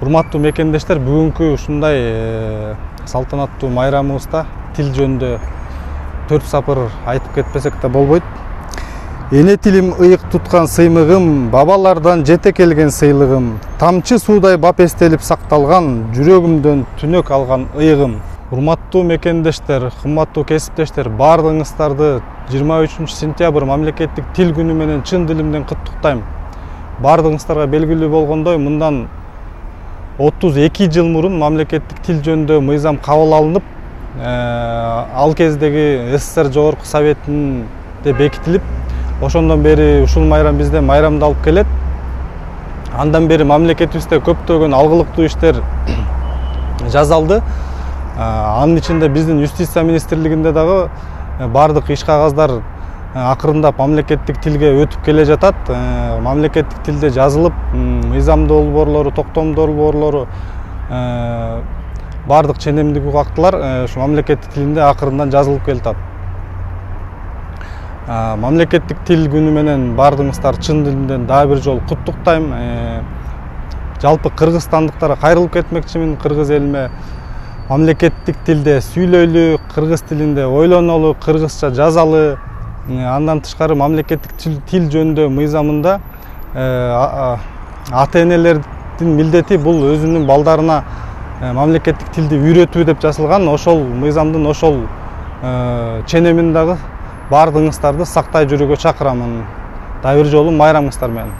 Урматтуу мекендештер, бүгүнкү ушундай салтанаттуу майрамыбызда тил жөнүндө 4 сапыр айтып кетпесек да болбойт. Эне тилим ыйык туткан сыймыгым, бабалардан жете келген сыйлыгым, тамчы суудай бап эстелип сакталган, жүрөгүмдөн түнөк алган ыйыгым. Урматтуу мекендештер, кымбаттуу кесиптештер, баардыгыңыздарды 23 сентябрь мамлекеттик тил күнү менен чын дилимден куттуктайм. Баардыгыңыздарга белгилүү болгондой, мындан 32 жыл мурун мамлекеттик тил жөнүндө мыйзам кабыл алынып, ал кездеги СССР Жогорку Советинде бекитилип, ошондон бери ушул майрам бизде майрамдалып келет. Андан бери мамлекетибизде көптөгөн алгылыктуу иштер жасалды. Анын ичинде биздин юстиция министрлигинде дагы бардык иш кагаздар акырындап мамлекеттик тилге өтүп келе жатат. Мамлекеттик тилде жазылып, мыйзам долбоорлору, токтом долбоорлору, бардык ченемдик актылар ушу мамлекеттик тилинде акырындан жазылып келатат. Мамлекеттик тил күнү менен баардыгыңыздар чын дилимден дагы бир жолу куттуктайм. Жалпы кыргызстандыктарга кайрылып кетмекчимин. Кыргыз элиме мамлекеттик тилде сүйлөйлү, кыргыз тилинде ойлонолу, кыргызча жазалы. Андан тышкары мамлекеттик тил жөнүндө мыйзамында ата-энелердин милдети бул өзүнүн балдарына мамлекеттик тилди үйрөтүү деп жазылган. Ошол мыйзамдын ошол ченемин дагы баардыгыңыздарды сактай жүрүүгө чакырамын. Дагы бир жолу майрамыңыздар менен.